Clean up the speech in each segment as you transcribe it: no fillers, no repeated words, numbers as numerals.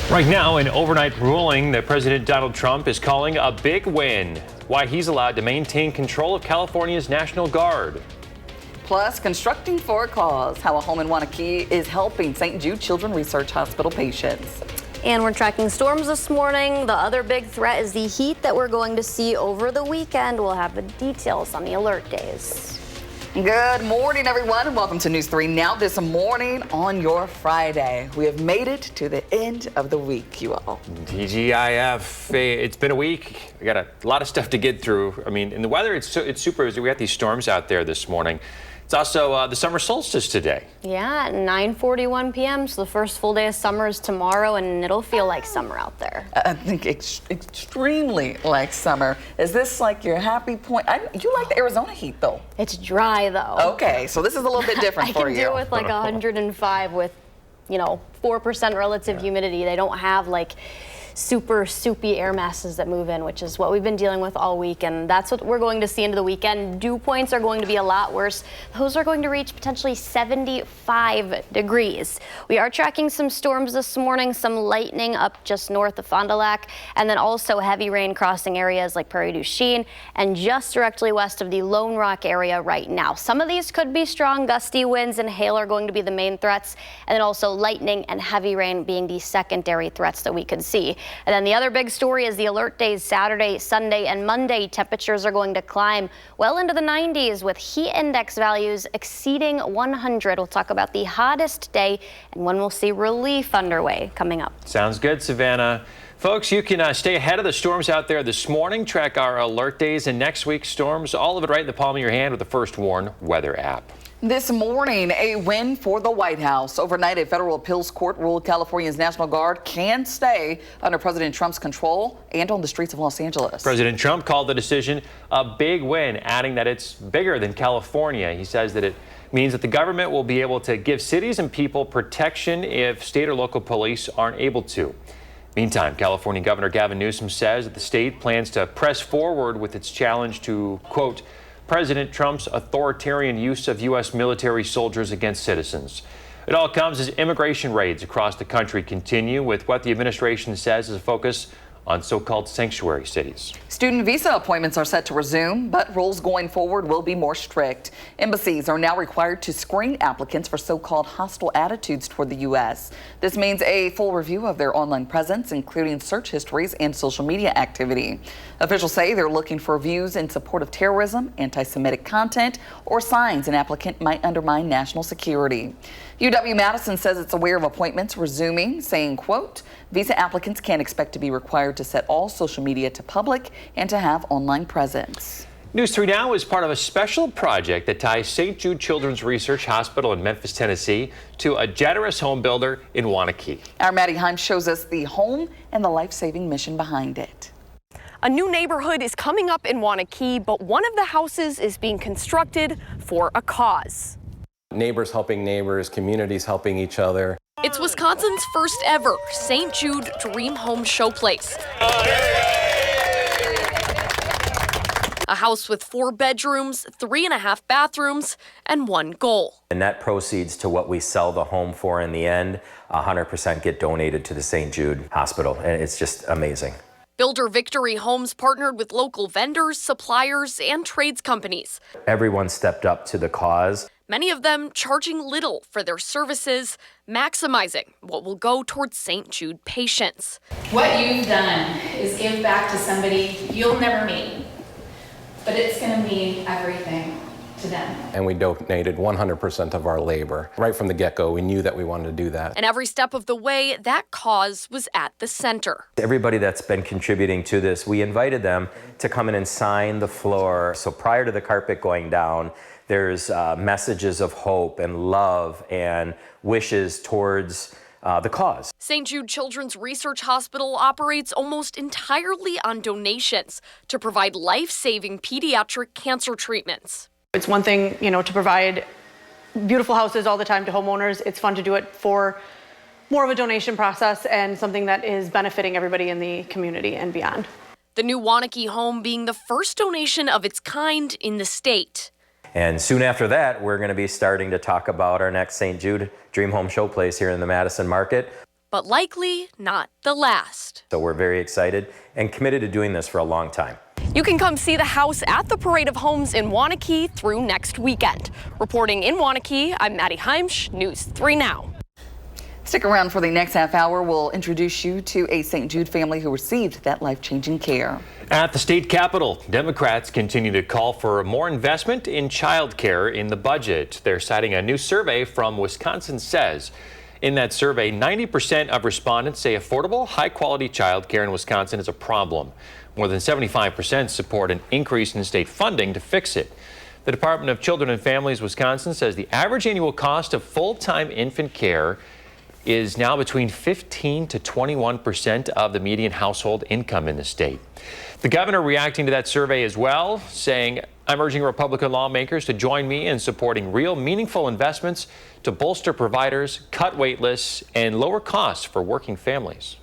Right now, an overnight ruling that President Donald Trump is calling a big win. Why he's allowed to maintain control of California's National Guard. Plus, constructing for a cause, how a home in Waunakee is helping St. Jude Children's Research Hospital patients. And we're tracking storms this morning. The other big threat is the heat that we're going to see over the weekend. We'll have the details on the alert days. Good morning, everyone, and welcome to News 3 Now this morning on your Friday. We have made it to the end of the week, you all. TGIF, it's been a week. We got a lot of stuff to get through. I mean, in the weather, it's super. We got these storms out there this morning. It's also the summer solstice today. Yeah, at 9:41 p.m. So the first full day of summer is tomorrow, and it'll feel like summer out there. I think extremely like summer. Is this like your happy point? You like the Arizona heat, though. It's dry, though. Okay, so this is a little bit different for you. I can deal with like 105 with, 4% relative humidity. They don't have like super soupy air masses that move in, which is what we've been dealing with all week, and that's what we're going to see into the weekend. Dew points are going to be a lot worse. Those are going to reach potentially 75 degrees. We are tracking some storms this morning, some lightning up just north of Fond du Lac, and then also heavy rain crossing areas like Prairie du Chien and just directly west of the Lone Rock area right now. Some of these could be strong gusty winds, and hail are going to be the main threats, and then also lightning and heavy rain being the secondary threats that we could see. And then the other big story is the alert days Saturday, Sunday, and Monday. Temperatures are going to climb well into the 90s with heat index values exceeding 100. We'll talk about the hottest day and when we'll see relief underway coming up. Sounds good, Savannah. Folks, you can stay ahead of the storms out there this morning. Track our alert days and next week's storms. All of it right in the palm of your hand with the First Warn weather app. This morning, a win for the White House. Overnight, a federal appeals court ruled California's National Guard can stay under President Trump's control and on the streets of Los Angeles. President Trump called the decision a big win, adding that it's bigger than California. He says that it means that the government will be able to give cities and people protection if state or local police aren't able to. Meantime, California Governor Gavin Newsom says that the state plans to press forward with its challenge to, quote, President Trump's authoritarian use of U.S. military soldiers against citizens. It all comes as immigration raids across the country continue with what the administration says is a focus on so-called sanctuary cities. Student visa appointments are set to resume, but rules going forward will be more strict. Embassies are now required to screen applicants for so-called hostile attitudes toward the U.S. This means a full review of their online presence, including search histories and social media activity. Officials say they're looking for views in support of terrorism, anti-Semitic content, or signs an applicant might undermine national security. UW-Madison says it's aware of appointments resuming, saying, quote, visa applicants can expect to be required to set all social media to public and to have online presence. News 3 Now is part of a special project that ties St. Jude Children's Research Hospital in Memphis, Tennessee to a generous home builder in Waunakee. Our Maddie Heim shows us the home and the life-saving mission behind it. A new neighborhood is coming up in Waunakee, but one of the houses is being constructed for a cause. Neighbors helping neighbors, communities helping each other. It's Wisconsin's first ever St. Jude Dream Home Showplace. A house with 4 bedrooms, 3.5 bathrooms, and 1 goal. The net proceeds to what we sell the home for in the end, 100% get donated to the St. Jude Hospital, and it's just amazing. Builder Victory Homes partnered with local vendors, suppliers, and trades companies. Everyone stepped up to the cause. Many of them charging little for their services, maximizing what will go towards St. Jude patients. What you've done is give back to somebody you'll never meet, but it's going to mean everything to them. And we donated 100% of our labor. Right from the get-go, we knew that we wanted to do that. And every step of the way, that cause was at the center. Everybody that's been contributing to this, we invited them to come in and sign the floor. So prior to the carpet going down, there's messages of hope and love and wishes towards the cause. St. Jude Children's Research Hospital operates almost entirely on donations to provide life-saving pediatric cancer treatments. It's one thing, to provide beautiful houses all the time to homeowners. It's fun to do it for more of a donation process and something that is benefiting everybody in the community and beyond. The new Waunakee home being the first donation of its kind in the state. And soon after that, we're going to be starting to talk about our next St. Jude Dream Home Showplace here in the Madison market. but likely not the last. So we're very excited and committed to doing this for a long time. You can come see the house at the Parade of Homes in Waunakee through next weekend. Reporting in Waunakee, I'm Maddie Heimsch, News 3 Now. Stick around for the next half hour. We'll introduce you to a St. Jude family who received that life-changing care. At the state capitol, Democrats continue to call for more investment in child care in the budget. They're citing a new survey from Wisconsin says. In that survey, 90% of respondents say affordable, high-quality child care in Wisconsin is a problem. More than 75% support an increase in state funding to fix it. The Department of Children and Families Wisconsin says the average annual cost of full-time infant care is now between 15 to 21% of the median household income in the state. The governor reacting to that survey as well, saying, I'm urging Republican lawmakers to join me in supporting real, meaningful investments to bolster providers, cut wait lists, and lower costs for working families.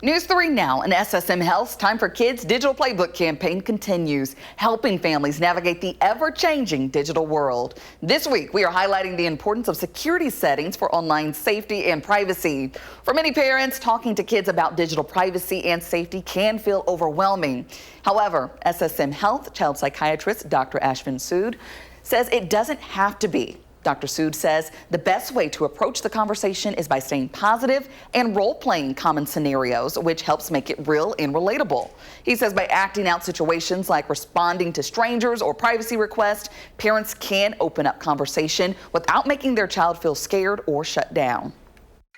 News 3 Now, and SSM Health's Time for Kids digital playbook campaign continues, helping families navigate the ever-changing digital world. This week, we are highlighting the importance of security settings for online safety and privacy. For many parents, talking to kids about digital privacy and safety can feel overwhelming. However, SSM Health child psychiatrist Dr. Ashvin Sood says it doesn't have to be. Dr. Sood says the best way to approach the conversation is by staying positive and role-playing common scenarios, which helps make it real and relatable. He says by acting out situations like responding to strangers or privacy requests, parents can open up conversation without making their child feel scared or shut down.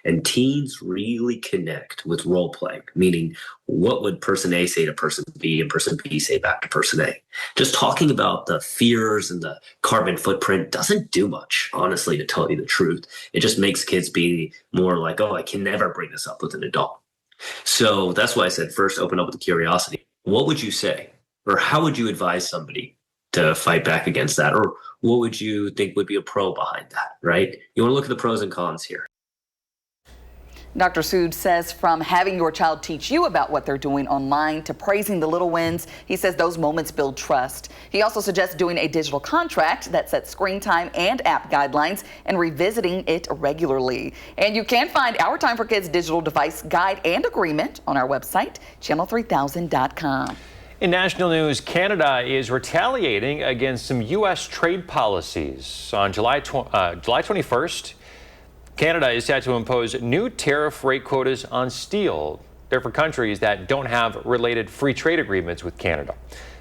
And teens really connect with role playing, meaning what would person A say to person B and person B say back to person A? Just talking about the fears and the carbon footprint doesn't do much, honestly, to tell you the truth. It just makes kids be more like, oh, I can never bring this up with an adult. So that's why I said first open up with the curiosity. What would you say? Or how would you advise somebody to fight back against that? Or what would you think would be a pro behind that, right? You want to look at the pros and cons here. Dr. Sood says from having your child teach you about what they're doing online to praising the little wins, he says those moments build trust. He also suggests doing a digital contract that sets screen time and app guidelines and revisiting it regularly. And you can find our Time for Kids digital device guide and agreement on our website, channel3000.com. In national news, Canada is retaliating against some U.S. trade policies. On July 21st, Canada is set to impose new tariff rate quotas on steel. They're for countries that don't have related free trade agreements with Canada.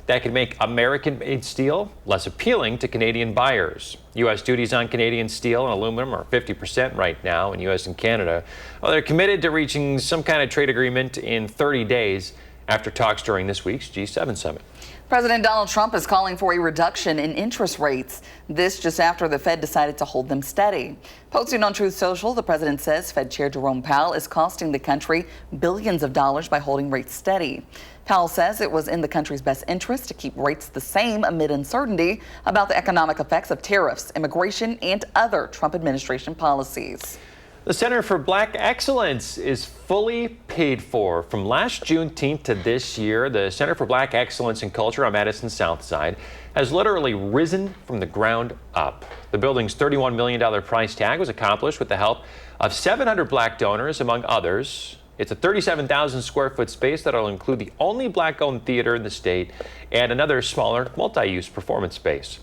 That could make American-made steel less appealing to Canadian buyers. U.S. duties on Canadian steel and aluminum are 50% right now in U.S. and Canada. Well, they're committed to reaching some kind of trade agreement in 30 days after talks during this week's G7 summit. President Donald Trump is calling for a reduction in interest rates. This just after the Fed decided to hold them steady. Posting on Truth Social, the president says Fed Chair Jerome Powell is costing the country billions of dollars by holding rates steady. Powell says it was in the country's best interest to keep rates the same amid uncertainty about the economic effects of tariffs, immigration, and other Trump administration policies. The Center for Black Excellence is fully paid for. From last Juneteenth to this year, the Center for Black Excellence in Culture on Madison's South Side has literally risen from the ground up. The building's $31 million price tag was accomplished with the help of 700 black donors, among others. It's a 37,000 square foot space that will include the only black-owned theater in the state and another smaller multi-use performance space.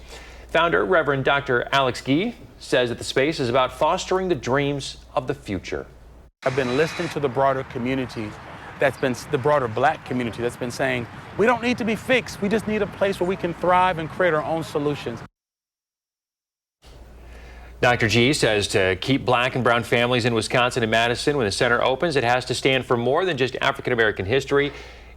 Founder, Reverend Dr. Alex Gee, says that the space is about fostering the dreams of the future. I've been listening to the broader community, the broader black community that's been saying, we don't need to be fixed. We just need a place where we can thrive and create our own solutions. Dr. G says to keep black and brown families in Wisconsin and Madison, when the center opens, it has to stand for more than just African American history.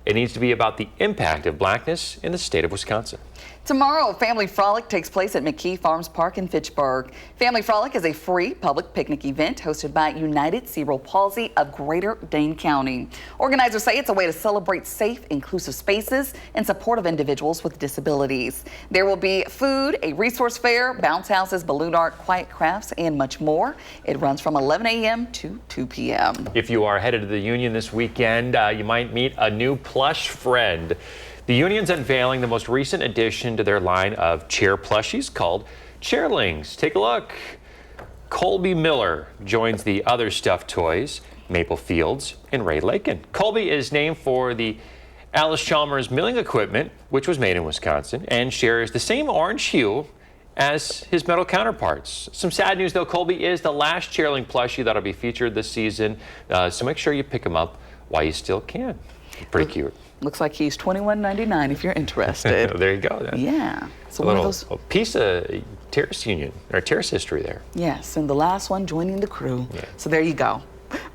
It needs to be about the impact of blackness in the state of Wisconsin. Tomorrow, Family Frolic takes place at McKee Farms Park in Fitchburg. Family Frolic is a free public picnic event hosted by United Cerebral Palsy of Greater Dane County. Organizers say it's a way to celebrate safe, inclusive spaces in support of individuals with disabilities. There will be food, a resource fair, bounce houses, balloon art, quiet crafts, and much more. It runs from 11 a.m. to 2 p.m. If you are headed to the Union this weekend, you might meet a new plush friend. The Union's unveiling the most recent addition to their line of chair plushies called Chairlings. Take a look. Colby Miller joins the other stuffed toys, Maple Fields and Ray Lakin. Colby is named for the Alice Chalmers milling equipment, which was made in Wisconsin, and shares the same orange hue as his metal counterparts. Some sad news, though. Colby is the last Chairling plushie that'll be featured this season, so make sure you pick him up while you still can. Pretty cute. Looks like he's $21.99 if you're interested. There you go. Yeah. So a piece of terrace union or terrace history there. Yes, and the last one joining the crew. Yeah. So there you go.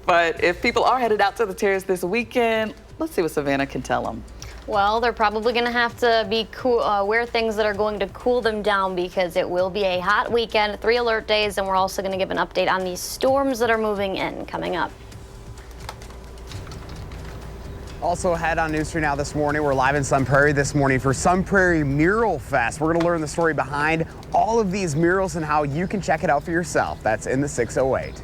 But if people are headed out to the terrace this weekend, let's see what Savannah can tell them. Well, they're probably going to have to be cool, wear things that are going to cool them down because it will be a hot weekend, 3 alert days, and we're also going to give an update on these storms that are moving in coming up. Also ahead on News 3 Now this morning, we're live in Sun Prairie this morning for Sun Prairie Mural Fest. We're going to learn the story behind all of these murals and how you can check it out for yourself. That's in the 608.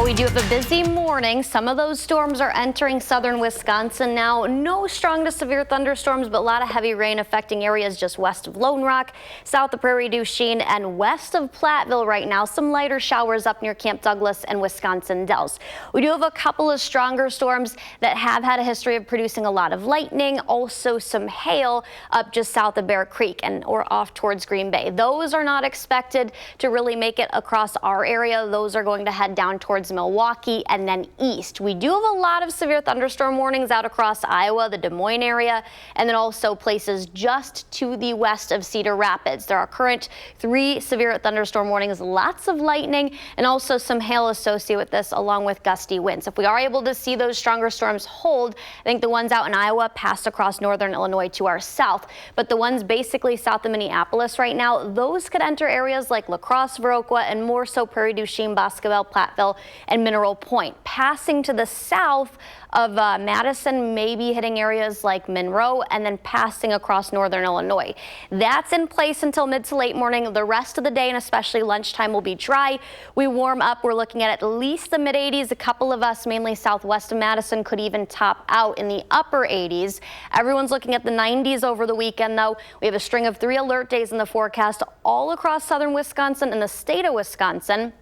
We do have a busy morning. Some of those storms are entering southern Wisconsin now. No strong to severe thunderstorms, but a lot of heavy rain affecting areas just west of Lone Rock, south of Prairie du Chien, and west of Platteville right now. Some lighter showers up near Camp Douglas and Wisconsin Dells. We do have a couple of stronger storms that have had a history of producing a lot of lightning, also some hail up just south of Bear Creek and or off towards Green Bay. Those are not expected to really make it across our area. Those are going to head down towards Milwaukee and then east. We do have a lot of severe thunderstorm warnings out across Iowa, the Des Moines area, and then also places just to the west of Cedar Rapids. There are current 3 severe thunderstorm warnings, lots of lightning, and also some hail associated with this, along with gusty winds. If we are able to see those stronger storms hold, I think the ones out in Iowa pass across northern Illinois to our south, but the ones basically south of Minneapolis right now, those could enter areas like La Crosse, Viroqua, and more so Prairie du Chien, Boscobel, Platteville, and Mineral Point. Passing to the south of Madison, maybe hitting areas like Monroe, and then passing across northern Illinois. That's in place until mid to late morning. The rest of the day and especially lunchtime will be dry. We warm up. We're looking at least the mid 80s. A couple of us, mainly southwest of Madison, could even top out in the upper 80s. Everyone's looking at the 90s over the weekend, though. We have a string of 3 alert days in the forecast all across southern Wisconsin and the state of Wisconsin.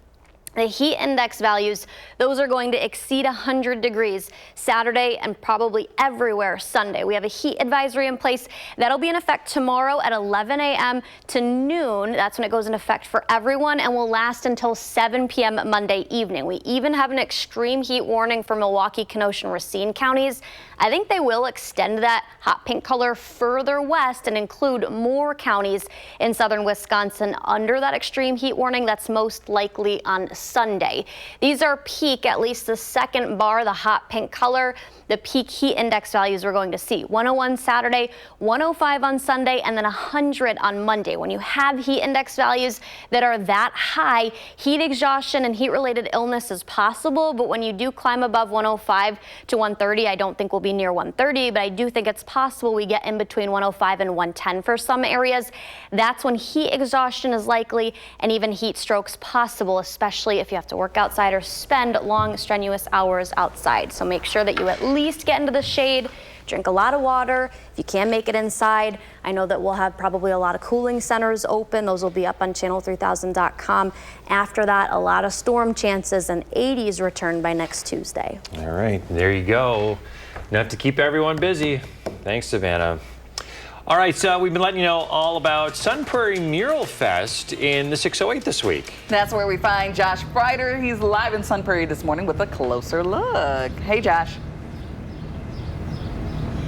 The heat index values, those are going to exceed 100 degrees Saturday and probably everywhere Sunday. We have a heat advisory in place that'll be in effect tomorrow at 11 a.m. to noon. That's when it goes in effect for everyone and will last until 7 p.m. Monday evening. We even have an extreme heat warning for Milwaukee, Kenosha, and Racine counties. I think they will extend that hot pink color further west and include more counties in southern Wisconsin under that extreme heat warning. That's most likely on Sunday. These are peak, at least the second bar, the hot pink color, the peak heat index values we're going to see. 101 Saturday, 105 on Sunday, and then 100 on Monday. When you have heat index values that are that high, heat exhaustion and heat-related illness is possible, but when you do climb above 105 to 130, I don't think we'll be near 130, but I do think it's possible we get in between 105 and 110 for some areas. That's when heat exhaustion is likely and even heat strokes possible, especially if you have to work outside or spend long, strenuous hours outside. So make sure that you at least get into the shade, drink a lot of water. If you can make it inside, I know that we'll have probably a lot of cooling centers open. Those will be up on channel3000.com. After that, a lot of storm chances and 80s return by next Tuesday. All right, there you go. Enough to keep everyone busy. Thanks, Savannah. All right, so we've been letting you know all about Sun Prairie Mural Fest in the 608 this week. That's where we find Josh Kreider. He's live in Sun Prairie this morning with a closer look. Hey, Josh.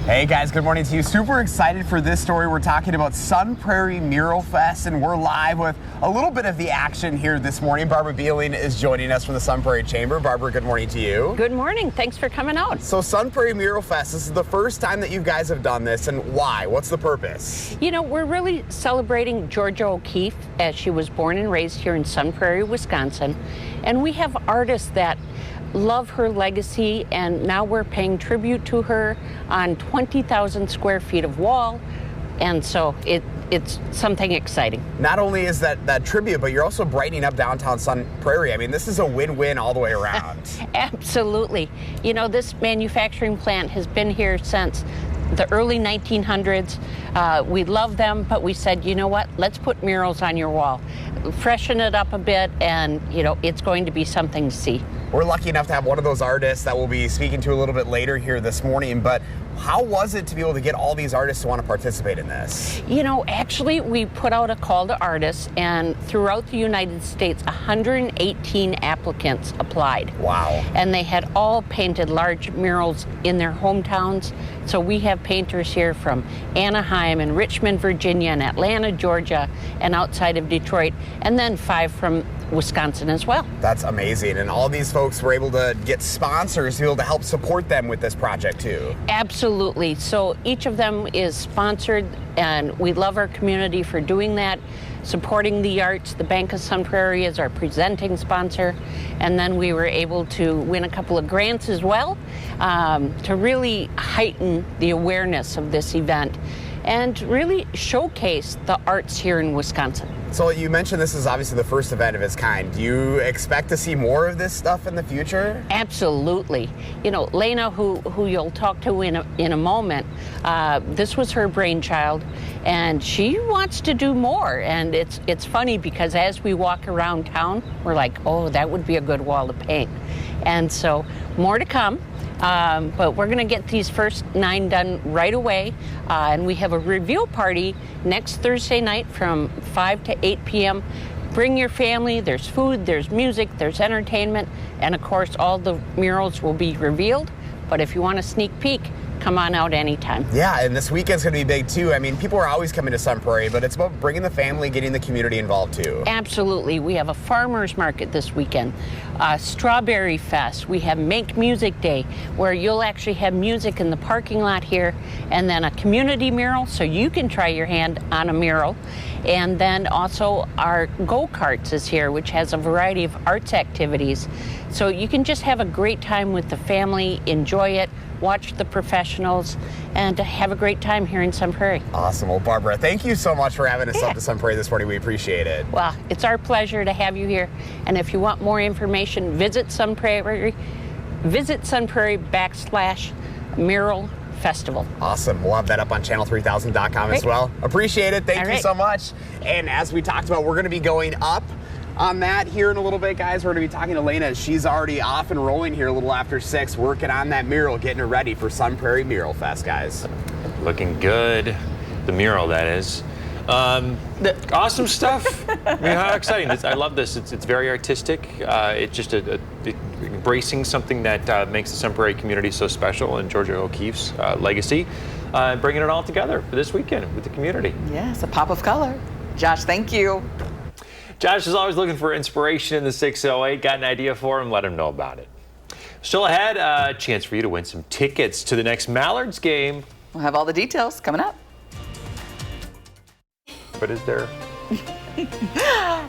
Hey guys, good morning to you. Super excited for this story. We're talking about Sun Prairie Mural Fest, and we're live with a little bit of the action here this morning. Barbara Beeling is joining us from the Sun Prairie Chamber. Barbara, good morning to you. Good morning. Thanks for coming out. So Sun Prairie Mural Fest, this is the first time that you guys have done this, and why? What's the purpose? You know, we're really celebrating Georgia O'Keeffe as she was born and raised here in Sun Prairie, Wisconsin, and we have artists that love her legacy, and now we're paying tribute to her on 20,000 square feet of wall, And so it's something exciting. Not only is that tribute, but you're also brightening up downtown Sun Prairie. I mean, this is a win-win all the way around. Absolutely. You know, this manufacturing plant has been here since the early 1900s. We love them, but we said, you know what, let's put murals on your wall. Freshen it up a bit, and, you know, it's going to be something to see. We're lucky enough to have one of those artists that we'll be speaking to a little bit later here this morning, but how was it to be able to get all these artists to want to participate in this? You know, actually, we put out a call to artists, and throughout the United States, 118 applicants applied. Wow. And they had all painted large murals in their hometowns. So we have painters here from Anaheim and Richmond, Virginia, and Atlanta, Georgia, and outside of Detroit, and then 5 from Wisconsin as well. That's amazing. And all these folks were able to get sponsors to be able to help support them with this project too. Absolutely. So each of them is sponsored, and we love our community for doing that, supporting the arts. The Bank of Sun Prairie is our presenting sponsor, and then we were able to win a couple of grants as well to really heighten the awareness of this event and really showcase the arts here in Wisconsin. So you mentioned this is obviously the first event of its kind. Do you expect to see more of this stuff in the future? Absolutely. You know, Lena, who you'll talk to in a moment, this was her brainchild, and she wants to do more. And it's funny because as we walk around town, we're like, oh, that would be a good wall to paint. And so more to come. But we're going to get these first 9 done right away, and we have a reveal party next Thursday night from 5 to 8 p.m. Bring your family. There's food, there's music, there's entertainment, and of course all the murals will be revealed. But if you want a sneak peek, come on out anytime. Yeah, and this weekend's going to be big too. I mean, people are always coming to Sun Prairie, but it's about bringing the family, getting the community involved too. Absolutely. We have a farmer's market this weekend, Strawberry Fest. We have Make Music Day, where you'll actually have music in the parking lot here, and then a community mural, so you can try your hand on a mural. And then also our go-karts is here, which has a variety of arts activities. So you can just have a great time with the family, enjoy it, watch the professionals, and have a great time here in Sun Prairie. Awesome. Well, Barbara, thank you so much for having us up to Sun Prairie this morning. We appreciate it. Well, it's our pleasure to have you here. And if you want more information, visit Sun Prairie /Mural Festival. Awesome. We'll have that up on channel3000.com as well. Appreciate it. Thank you so much. And as we talked about, we're going to be going up on that here in a little bit, guys. We're going to be talking to Lena. She's already off and rolling here a little after 6, working on that mural, getting her ready for Sun Prairie Mural Fest, guys. Looking good. The mural, that is. Awesome stuff. I mean, how exciting. I love this. It's very artistic. It's just embracing something that makes the Sun Prairie community so special, and Georgia O'Keeffe's legacy, bringing it all together for this weekend with the community. Yes, a pop of color. Josh, thank you. Josh is always looking for inspiration in the 608. Got an idea for him? Let him know about it. Still ahead, a chance for you to win some tickets to the next Mallards game. We'll have all the details coming up. But is there?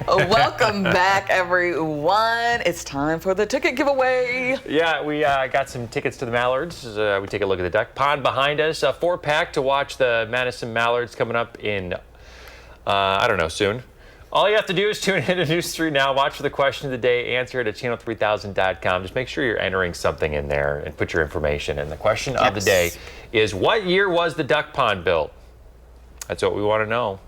Welcome back, everyone. It's time for the ticket giveaway. Yeah, we got some tickets to the Mallards. We take a look at the duck pond behind us. A 4-pack to watch the Madison Mallards coming up in, I don't know, soon. All you have to do is tune in to News 3 Now, watch for the question of the day, answer it at channel3000.com. Just make sure you're entering something in there and put your information in. The question of the day is, what year was the duck pond built? That's what we want to know.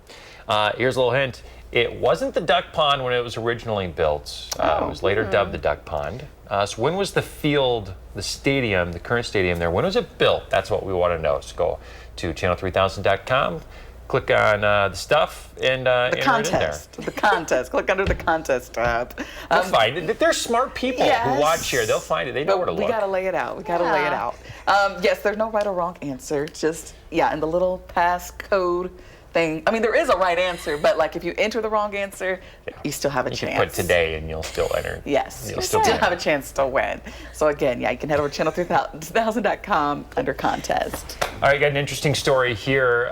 Here's a little hint. It wasn't the duck pond when it was originally built. It was later dubbed the duck pond. So when was the field, the stadium, the current stadium there, when was it built? That's what we want to know. So go to channel3000.com. Click on the stuff and the contest. The contest. Click under the contest tab. They'll find it. They're smart people who watch here. They'll find it. They know where to look. We gotta lay it out. Lay it out. Yes, there's no right or wrong answer. Just in the little passcode thing. I mean, there is a right answer, but like if you enter the wrong answer, you still have a chance. You can put today and you'll still enter. Yes, you still have a chance to win. So again, you can head over to channel3000.com under contest. All right, got an interesting story here.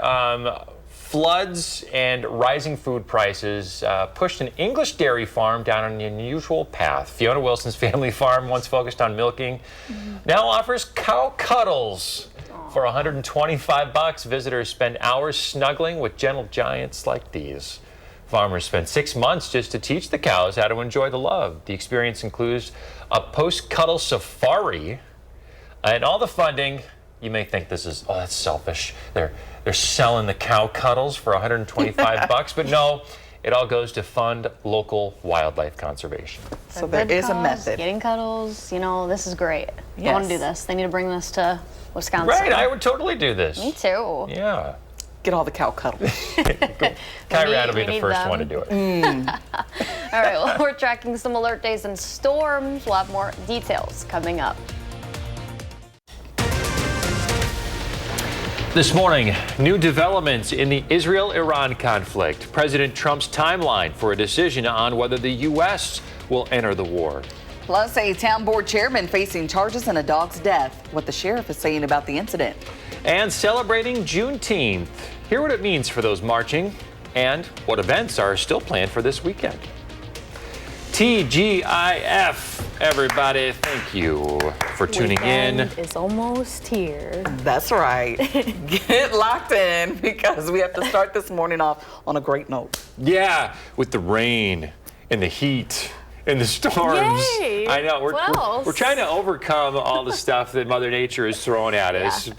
Floods and rising food prices pushed an English dairy farm down an unusual path. Fiona Wilson's family farm, once focused on milking, now offers cow cuddles For $125, visitors spend hours snuggling with gentle giants like these. Farmers spend 6 months just to teach the cows how to enjoy the love. The experience includes a post-cuddle safari and all the funding. You may think this is, oh, that's selfish. They're selling the cow cuddles for $125, but no, it all goes to fund local wildlife conservation. So there is a method. Getting cuddles, you know, this is great. Yes. I want to do this. They need to bring this to Wisconsin. Right, I would totally do this. Me too. Yeah. Get all the cow cuddles. Kyrad will be the first one to do it. All right, well, we're tracking some alert days and storms. We'll have more details coming up. This morning, new developments in the Israel-Iran conflict. President Trump's timeline for a decision on whether the U.S. will enter the war. Plus, a town board chairman facing charges in a dog's death. What the sheriff is saying about the incident. And celebrating Juneteenth. Hear what it means for those marching and what events are still planned for this weekend. TGIF, everybody, thank you for tuning in. Weekend is almost here. That's right. Get locked in because we have to start this morning off on a great note. Yeah, with the rain and the heat and the storms. Yay. I know What we're trying to overcome all the stuff that Mother Nature is throwing at us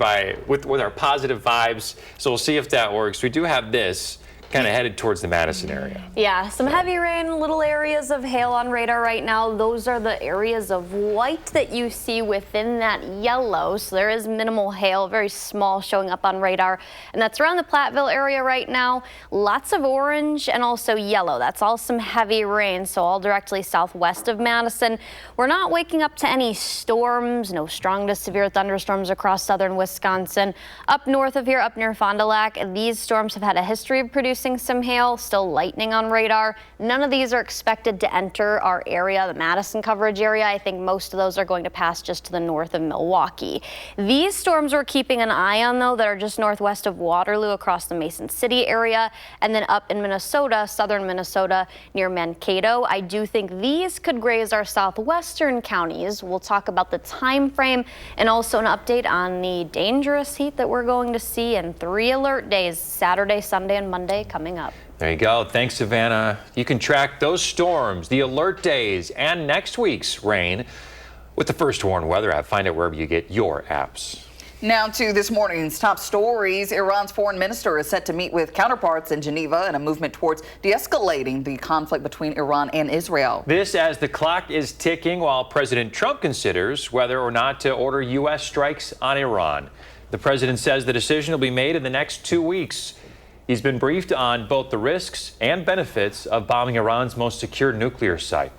with our positive vibes. So we'll see if that works. We do have this kind of headed towards the Madison area. Yeah, some heavy rain, little areas of hail on radar right now. Those are the areas of white that you see within that yellow. So there is minimal hail, very small, showing up on radar. And that's around the Platteville area right now. Lots of orange and also yellow. That's all some heavy rain, so all directly southwest of Madison. We're not waking up to any storms, no strong to severe thunderstorms across southern Wisconsin. Up north of here, up near Fond du Lac, these storms have had a history of producing some hail, still lightning on radar. None of these are expected to enter our area, the Madison coverage area. I think most of those are going to pass just to the north of Milwaukee. These storms we're keeping an eye on, though, that are just northwest of Waterloo across the Mason City area, and then up in Minnesota, southern Minnesota, near Mankato. I do think these could graze our southwestern counties. We'll talk about the time frame and also an update on the dangerous heat that we're going to see in 3 alert days, Saturday, Sunday, and Monday coming up. There you go. Thanks, Savannah. You can track those storms, the alert days, and next week's rain with the First Warn Weather app. Find it wherever you get your apps. Now to this morning's top stories. Iran's foreign minister is set to meet with counterparts in Geneva in a movement towards de-escalating the conflict between Iran and Israel. This as the clock is ticking while President Trump considers whether or not to order U.S. strikes on Iran. The president says the decision will be made in the next 2 weeks. He's been briefed on both the risks and benefits of bombing Iran's most secure nuclear site.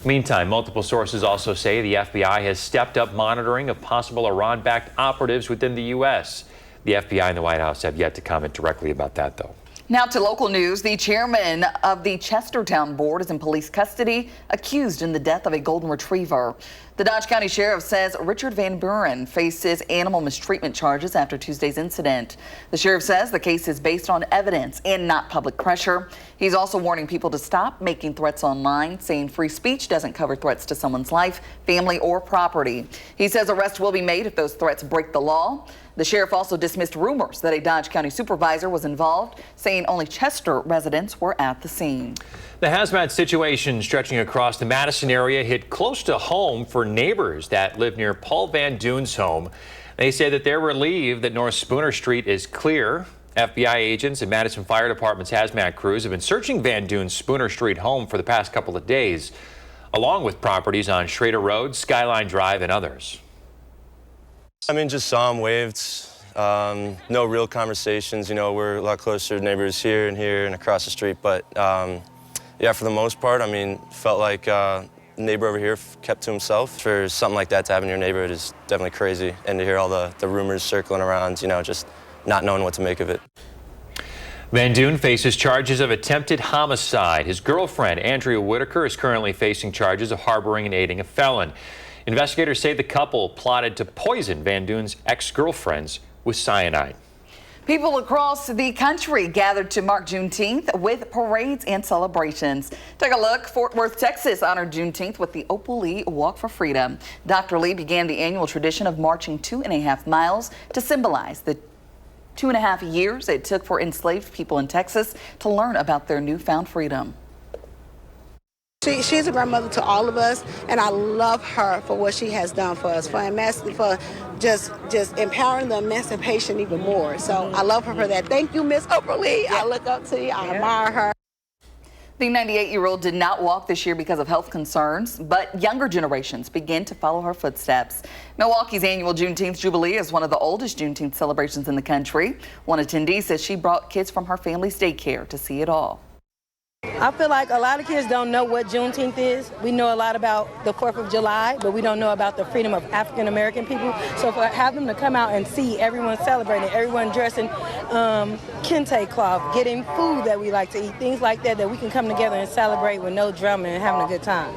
Meantime, multiple sources also say the FBI has stepped up monitoring of possible Iran-backed operatives within the U.S. The FBI and the White House have yet to comment directly about that, though. Now to local news. The chairman of the Chestertown Board is in police custody, accused in the death of a golden retriever. The Dodge County Sheriff says Richard Van Buren faces animal mistreatment charges after Tuesday's incident. The sheriff says the case is based on evidence and not public pressure. He's also warning people to stop making threats online, saying free speech doesn't cover threats to someone's life, family, or property. He says arrests will be made if those threats break the law. The sheriff also dismissed rumors that a Dodge County supervisor was involved, saying only Chester residents were at the scene. The hazmat situation stretching across the Madison area hit close to home for neighbors that live near Paul Van Duyn's home. They say that they're relieved that North Spooner Street is clear. FBI agents and Madison Fire Department's hazmat crews have been searching Van Duyn's Spooner Street home for the past couple of days, along with properties on Schrader Road, Skyline Drive, and others. Just saw him, waved. No real conversations. We're a lot closer neighbors here and across the street. But yeah, for the most part, felt like the neighbor over here kept to himself. For something like that to happen in your neighborhood is definitely crazy. And to hear all the rumors circling around, just not knowing what to make of it. Van Duyn faces charges of attempted homicide. His girlfriend, Andrea Whitaker, is currently facing charges of harboring and aiding a felon. Investigators say the couple plotted to poison Van Duyn's ex-girlfriends with cyanide. People across the country gathered to mark Juneteenth with parades and celebrations. Take a look. Fort Worth, Texas honored Juneteenth with the Opal Lee Walk for Freedom. Dr. Lee began the annual tradition of marching 2.5 miles to symbolize the 2.5 years it took for enslaved people in Texas to learn about their newfound freedom. She's a grandmother to all of us, and I love her for what she has done for us, for just empowering the emancipation even more. So I love her for that. Thank you, Miss Opal Lee. I look up to you. I admire her. The 98-year-old did not walk this year because of health concerns, but younger generations begin to follow her footsteps. Milwaukee's annual Juneteenth Jubilee is one of the oldest Juneteenth celebrations in the country. One attendee says she brought kids from her family's daycare to see it all. I feel like a lot of kids don't know what Juneteenth is. We know a lot about the 4th of July, but we don't know about the freedom of African American people. So for have them to come out and see everyone celebrating, everyone dressing kente cloth, getting food that we like to eat, things like that, that we can come together and celebrate with no drumming and having a good time.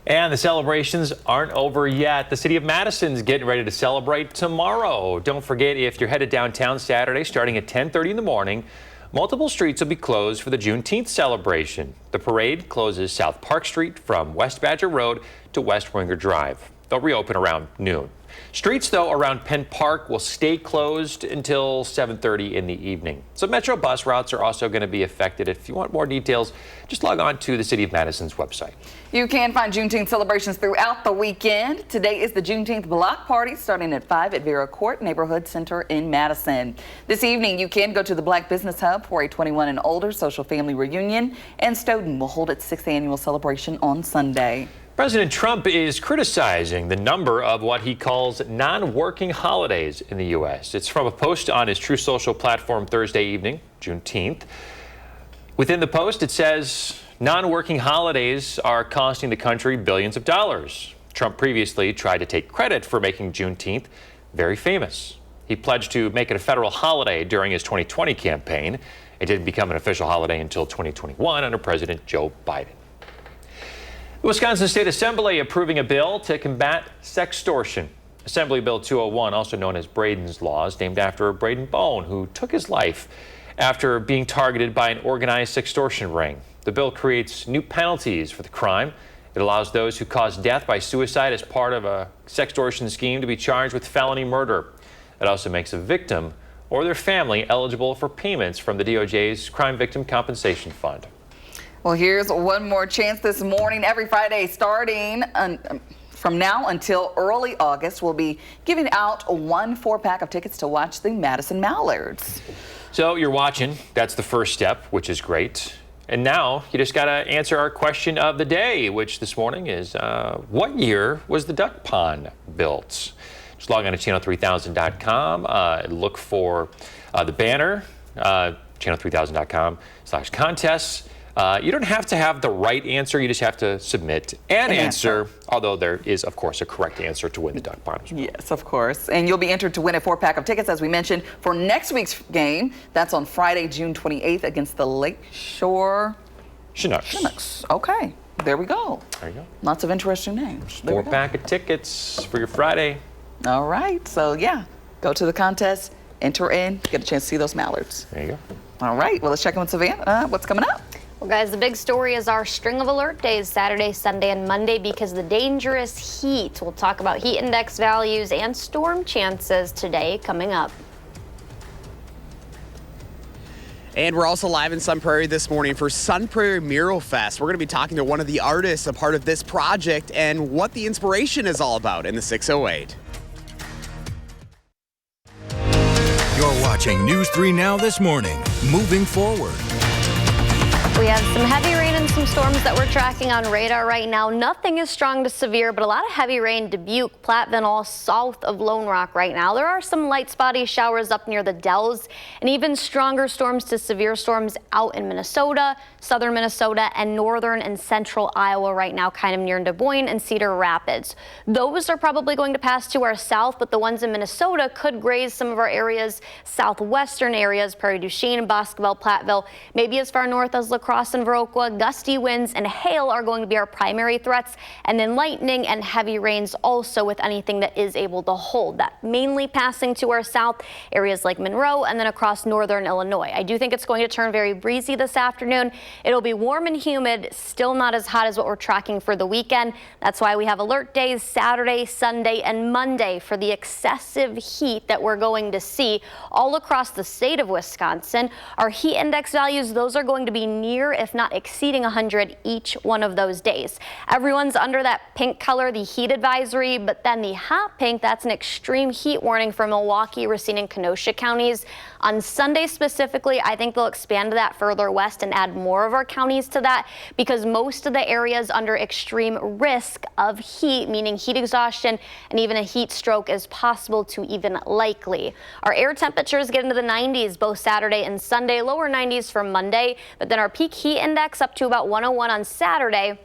And the celebrations aren't over yet. The city of Madison's getting ready to celebrate tomorrow. Don't forget, if you're headed downtown Saturday starting at 10:30 in the morning, multiple streets will be closed for the Juneteenth celebration. The parade closes South Park Street from West Badger Road to West Winger Drive. They'll reopen around noon. Streets, though, around Penn Park will stay closed until 7:30 in the evening. So Metro bus routes are also going to be affected. If you want more details, just log on to the City of Madison's website. You can find Juneteenth celebrations throughout the weekend. Today is the Juneteenth block party starting at 5 at Vera Court Neighborhood Center in Madison. This evening, you can go to the Black Business Hub for a 21 and older social family reunion, and Stoughton will hold its 6th annual celebration on Sunday. President Trump is criticizing the number of what he calls non-working holidays in the U.S. It's from a post on his True Social platform Thursday evening, Juneteenth. Within the post, it says non-working holidays are costing the country billions of dollars. Trump previously tried to take credit for making Juneteenth very famous. He pledged to make it a federal holiday during his 2020 campaign. It didn't become an official holiday until 2021 under President Joe Biden. The Wisconsin State Assembly approving a bill to combat sextortion. Assembly Bill 201, also known as Braden's Law, is named after Braden Bone, who took his life after being targeted by an organized sextortion ring. The bill creates new penalties for the crime. It allows those who cause death by suicide as part of a sextortion scheme to be charged with felony murder. It also makes a victim or their family eligible for payments from the DOJ's Crime Victim Compensation Fund. Well, here's one more chance this morning. Every Friday starting from now until early August, we'll be giving out one 4-pack of tickets to watch the Madison Mallards. So you're watching. That's the first step, which is great. And now you just got to answer our question of the day, which this morning is, what year was the duck pond built? Just log on to channel3000.com. Look for the banner, channel3000.com/contests. You don't have to have the right answer. You just have to submit an answer, although there is, of course, a correct answer to win the duck pond. Yes, of course. And you'll be entered to win a 4-pack of tickets, as we mentioned, for next week's game. That's on Friday, June 28th against the Lakeshore Chinooks. Okay, there we go. There you go. Lots of interesting names. 4-pack of tickets for your Friday. All right. So, yeah, go to the contest, enter in, get a chance to see those mallards. There you go. All right. Well, let's check in with Savannah. What's coming up? Well, guys, the big story is our string of alert days, Saturday, Sunday, and Monday, because the dangerous heat. We'll talk about heat index values and storm chances today coming up. And we're also live in Sun Prairie this morning for Sun Prairie Mural Fest. We're going to be talking to one of the artists a part of this project and what the inspiration is all about in the 608. You're watching News 3 Now this morning. Moving forward. We have some heavy rain and some storms that we're tracking on radar right now. Nothing is strong to severe, but a lot of heavy rain, Dubuque, Platteville, all south of Lone Rock right now. There are some light spotty showers up near the Dells, and even stronger storms to severe storms out in Minnesota, southern Minnesota, and northern and central Iowa right now, kind of near Des Moines and Cedar Rapids. Those are probably going to pass to our south, but the ones in Minnesota could graze some of our areas, southwestern areas, Prairie du Chien, Boscoville, Platteville, maybe as far north as La La Crosse and Viroqua. Gusty winds and hail are going to be our primary threats, and then lightning and heavy rains also with anything that is able to hold. That mainly passing to our south, areas like Monroe and then across northern Illinois. I do think it's going to turn very breezy this afternoon. It'll be warm and humid, still not as hot as what we're tracking for the weekend. That's why we have alert days Saturday, Sunday, and Monday for the excessive heat that we're going to see all across the state of Wisconsin. Our heat index values, those are going to be near, if not exceeding 100 each one of those days. Everyone's under that pink color, the heat advisory, but then the hot pink, that's an extreme heat warning for Milwaukee, Racine, and Kenosha counties. On Sunday specifically, I think they'll expand that further west and add more of our counties to that, because most of the areas under extreme risk of heat, meaning heat exhaustion and even a heat stroke, is possible to even likely. Our air temperatures get into the 90s both Saturday and Sunday, lower 90s for Monday, but then our peak heat index up to about 101 on Saturday.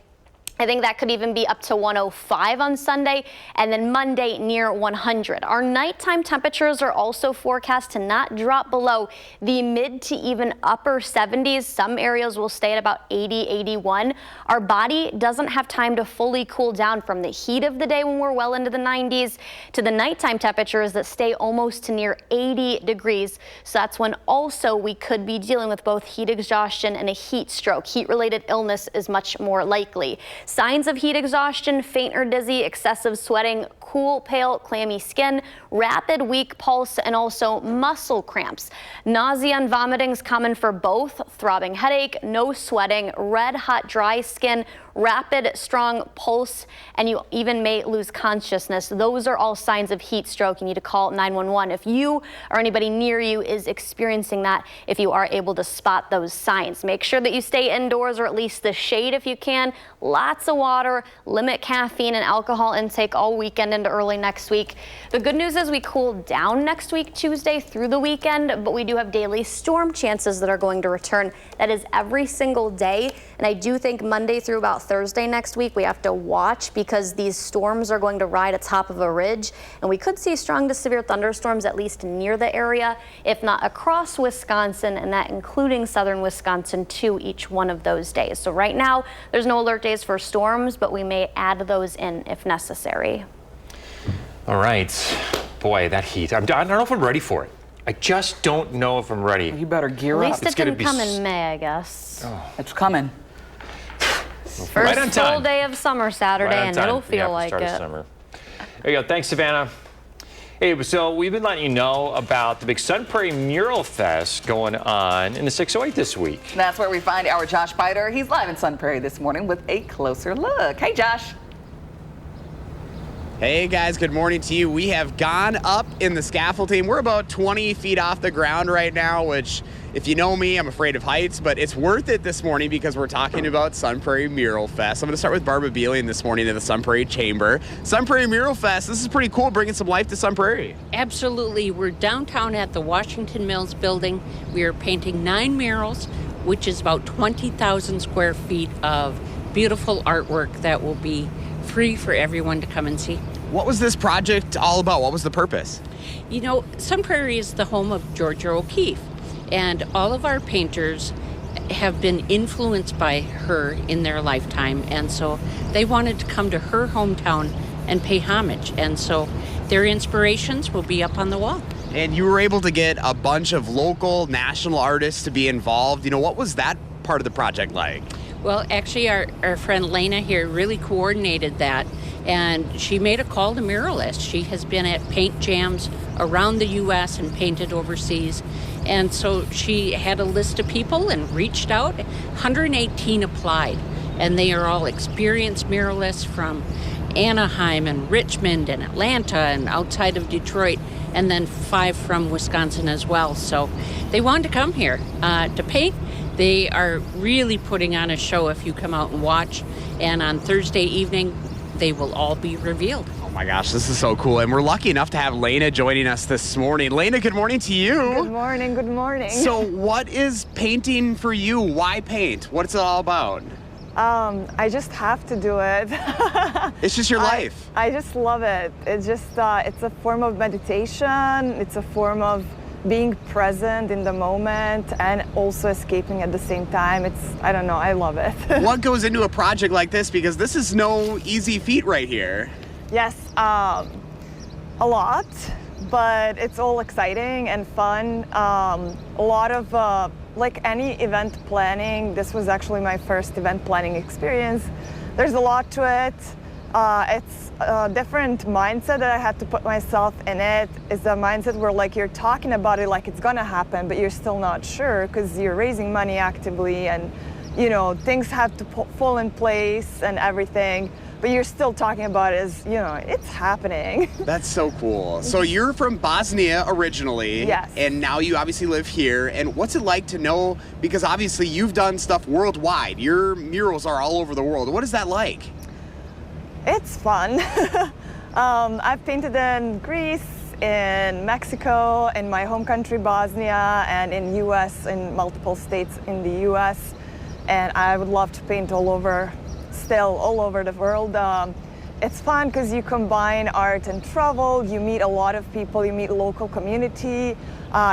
I think that could even be up to 105 on Sunday, and then Monday near 100. Our nighttime temperatures are also forecast to not drop below the mid to even upper 70s. Some areas will stay at about 80, 81. Our body doesn't have time to fully cool down from the heat of the day when we're well into the 90s to the nighttime temperatures that stay almost to near 80 degrees. So that's when also we could be dealing with both heat exhaustion and a heat stroke. Heat-related illness is much more likely. Signs of heat exhaustion: faint or dizzy, excessive sweating, cool, pale, clammy skin, rapid, weak pulse, and also muscle cramps. Nausea and vomiting is common for both. Throbbing headache, no sweating, red, hot, dry skin, rapid, strong pulse, and you even may lose consciousness. Those are all signs of heat stroke. You need to call 911 if you or anybody near you is experiencing that, if you are able to spot those signs. Make sure that you stay indoors or at least the shade if you can. Lots of water, limit caffeine and alcohol intake all weekend into early next week. The good news is we cool down next week, Tuesday through the weekend, but we do have daily storm chances that are going to return. That is every single day, and I do think Monday through about Thursday next week we have to watch, because these storms are going to ride atop of a ridge, and we could see strong to severe thunderstorms at least near the area, if not across Wisconsin, and that including southern Wisconsin too, each one of those days. So right now there's no alert days for storms, but we may add those in if necessary. All right. Boy, that heat. I don't know if I'm ready for it. I just don't know if I'm ready. You better gear up. up. At least it didn't come in May, I guess. Oh. It's coming. First right on time. full day of summer Saturday, Right and it'll feel like start it. Of summer. There you go. Thanks, Savannah. Hey, so we've been letting you know about the big Sun Prairie Mural Fest going on in the 608 this week. That's where we find our Josh Biter. He's live in Sun Prairie this morning with a closer look. Hey, Josh. Hey guys, good morning to you. We have gone up in the scaffolding. We're about 20 feet off the ground right now, which, if you know me, I'm afraid of heights, but it's worth it this morning because we're talking about Sun Prairie Mural Fest. I'm going to start with Barbara Beeling this morning in the Sun Prairie Chamber. Sun Prairie Mural Fest, this is pretty cool, bringing some life to Sun Prairie. Absolutely. We're downtown at the Washington Mills building. We are painting 9 murals, which is about 20,000 square feet of beautiful artwork that will be free for everyone to come and see. What was this project all about? What was the purpose? You know, Sun Prairie is the home of Georgia O'Keeffe, and all of our painters have been influenced by her in their lifetime, and so they wanted to come to her hometown and pay homage, and so their inspirations will be up on the wall. And you were able to get a bunch of local, national artists to be involved. You know, what was that part of the project like? Well, actually, our friend Lena here really coordinated that, and she made a call to muralists. She has been at paint jams around the U.S. and painted overseas, and so she had a list of people and reached out. 118 applied, and they are all experienced muralists from Anaheim and Richmond and Atlanta and outside of Detroit, and then 5 from Wisconsin as well. So they wanted to come here to paint. They are really putting on a show if you come out and watch. And on Thursday evening, they will all be revealed. Oh my gosh, this is so cool. And we're lucky enough to have Lena joining us this morning. Lena, good morning to you. Good morning, good morning. So what is painting for you? Why paint? What's it all about? I just have to do it. It's just your life. I just love it. It's just, it's a form of meditation. It's a form of being present in the moment and also escaping at the same time. I don't know, I love it. What goes into a project like this? Because this is no easy feat right here. Yes, a lot, but it's all exciting and fun. A lot of, like any event planning, this was actually my first event planning experience. There's a lot to it. It's a different mindset that I had to put myself in it. It's a mindset where like you're talking about it like it's gonna happen, but you're still not sure because you're raising money actively and you know, things have to fall in place and everything, but you're still talking about it as, you know, it's happening. That's so cool. So you're from Bosnia originally. Yes. And now you obviously live here. And what's it like to know, because obviously you've done stuff worldwide. Your murals are all over the world. What is that like? It's fun. I've painted in Greece, in Mexico, in my home country Bosnia, and in US, in multiple states in the US. And I would love to paint all over the world. It's fun because you combine art and travel, you meet a lot of people, you meet local community,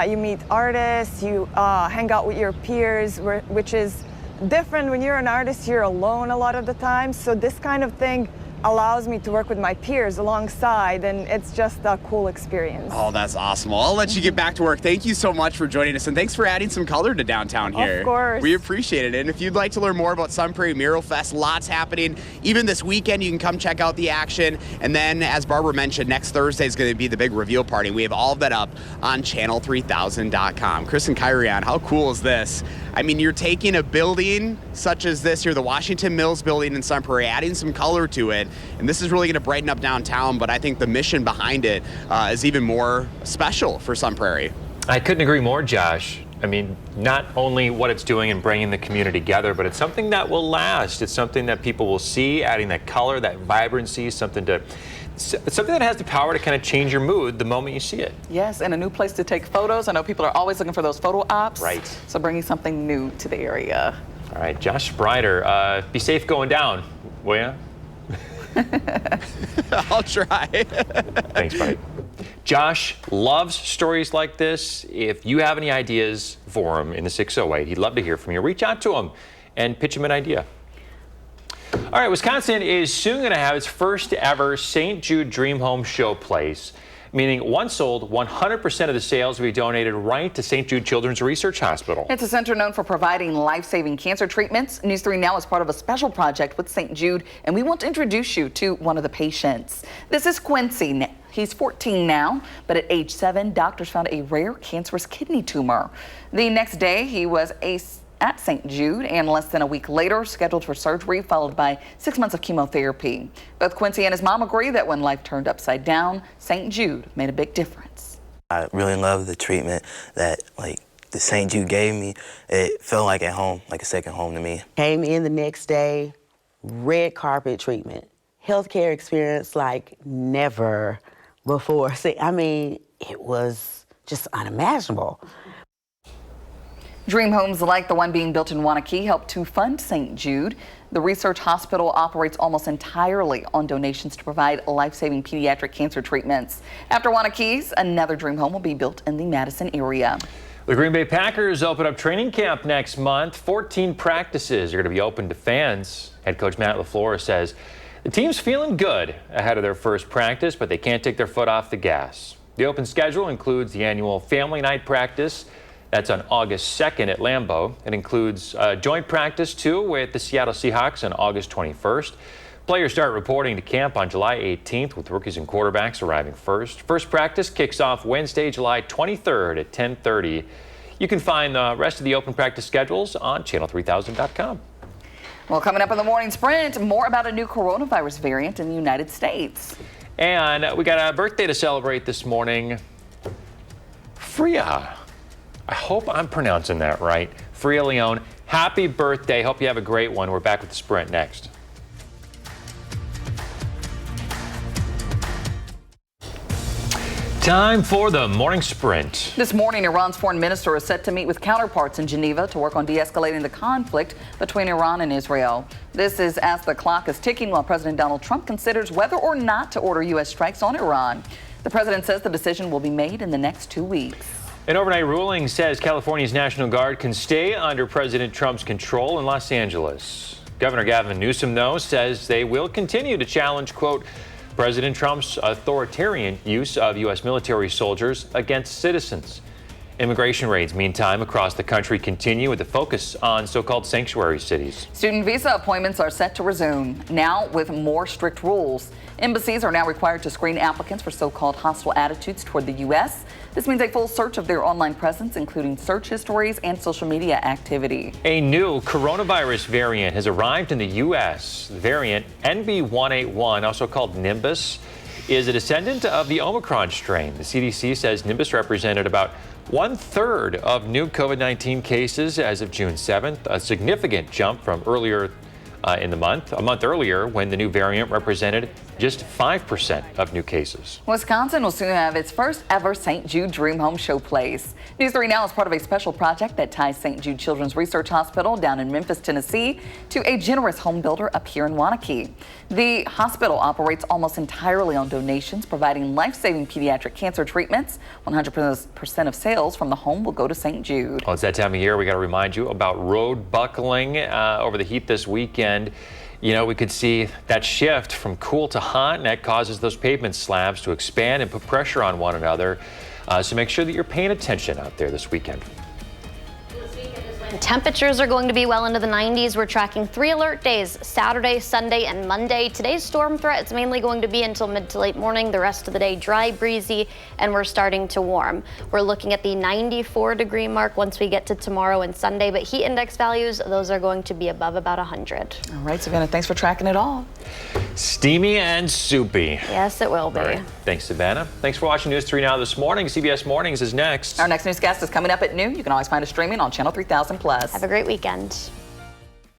you meet artists, you hang out with your peers, which is different. When you're an artist, you're alone a lot of the time. So this kind of thing allows me to work with my peers alongside, and it's just a cool experience. Oh, that's awesome. Well, I'll let you get back to work. Thank you so much for joining us, and thanks for adding some color to downtown here. Of course. We appreciate it. And if you'd like to learn more about Sun Prairie Mural Fest, lots happening. Even this weekend, you can come check out the action. And then, as Barbara mentioned, next Thursday is going to be the big reveal party. We have all of that up on channel3000.com. Chris and Kyrie, how cool is this? I mean, you're taking a building such as this here, the Washington Mills building in Sun Prairie, adding some color to it. And this is really going to brighten up downtown, but I think the mission behind it is even more special for Sun Prairie. I couldn't agree more, Josh. I mean, not only what it's doing and bringing the community together, but it's something that will last. It's something that people will see, adding that color, that vibrancy, something that has the power to kind of change your mood the moment you see it. Yes, and a new place to take photos. I know people are always looking for those photo ops. Right. So bringing something new to the area. All right, Josh Sprider, be safe going down, will ya? I'll try. Thanks, buddy. Josh loves stories like this. If you have any ideas for him in the 608, he'd love to hear from you. Reach out to him and pitch him an idea. All right, Wisconsin is soon going to have its first ever St. Jude Dream Home Showplace, meaning once sold, 100% of the sales will be donated right to St. Jude Children's Research Hospital. It's a center known for providing life-saving cancer treatments. News 3 Now is part of a special project with St. Jude, and we want to introduce you to one of the patients. This is Quincy. He's 14 now, but at age 7, doctors found a rare cancerous kidney tumor. The next day, he was at St. Jude, and less than a week later, scheduled for surgery, followed by 6 months of chemotherapy. Both Quincy and his mom agree that when life turned upside down, St. Jude made a big difference. I really love the treatment that the St. Jude gave me. It felt like at home, like a second home to me. Came in the next day, red carpet treatment, healthcare experience like never before. See, I mean, it was just unimaginable. Dream homes like the one being built in Wanakee help to fund St. Jude. The research hospital operates almost entirely on donations to provide life-saving pediatric cancer treatments. After Wanakee's, another dream home will be built in the Madison area. The Green Bay Packers open up training camp next month. 14 practices are going to be open to fans. Head coach Matt LaFleur says the team's feeling good ahead of their first practice, but they can't take their foot off the gas. The open schedule includes the annual family night practice. That's on August 2nd at Lambeau. It includes joint practice, too, with the Seattle Seahawks on August 21st. Players start reporting to camp on July 18th, with rookies and quarterbacks arriving first. First practice kicks off Wednesday, July 23rd at 10:30. You can find the rest of the open practice schedules on channel3000.com. Well, coming up in the morning sprint, more about a new coronavirus variant in the United States. And we got a birthday to celebrate this morning. Freya. I hope I'm pronouncing that right. Freya Leone, happy birthday. Hope you have a great one. We're back with the sprint next. Time for the morning sprint. This morning, Iran's foreign minister is set to meet with counterparts in Geneva to work on de-escalating the conflict between Iran and Israel. This is as the clock is ticking while President Donald Trump considers whether or not to order U.S. strikes on Iran. The president says the decision will be made in the next 2 weeks. An overnight ruling says California's National Guard can stay under President Trump's control in Los Angeles. Governor Gavin Newsom, though, says they will continue to challenge, quote, President Trump's authoritarian use of U.S. military soldiers against citizens. Immigration raids, meantime, across the country continue with a focus on so-called sanctuary cities. Student visa appointments are set to resume, now with more strict rules. Embassies are now required to screen applicants for so-called hostile attitudes toward the U.S. This means a full search of their online presence, including search histories and social media activity. A new coronavirus variant has arrived in the U.S. The variant NB181, also called Nimbus, is a descendant of the Omicron strain. The CDC says Nimbus represented about 1/3 of new COVID-19 cases as of June 7th, a significant jump from earlier in the month, a month earlier when the new variant represented just 5% of new cases. Wisconsin will soon have its first ever St. Jude Dream Home Showplace. News 3 Now is part of a special project that ties St. Jude Children's Research Hospital down in Memphis, Tennessee, to a generous home builder up here in Waunakee. The hospital operates almost entirely on donations, providing life-saving pediatric cancer treatments. 100% of sales from the home will go to St. Jude. Well, it's that time of year. We got to remind you about road buckling over the heat this weekend. You know, we could see that shift from cool to hot, and that causes those pavement slabs to expand and put pressure on one another. So make sure that you're paying attention out there this weekend. Temperatures are going to be well into the 90s. We're tracking 3 alert days, Saturday, Sunday, and Monday. Today's storm threat is mainly going to be until mid to late morning. The rest of the day, dry, breezy, and we're starting to warm. We're looking at the 94-degree mark once we get to tomorrow and Sunday, but heat index values, those are going to be above about 100. All right, Savannah, thanks for tracking it all. Steamy and soupy. Yes, it will be. All right. Thanks, Savannah. Thanks for watching News 3 Now this morning. CBS Mornings is next. Our next newscast is coming up at noon. You can always find us streaming on Channel 3000+. Have a great weekend.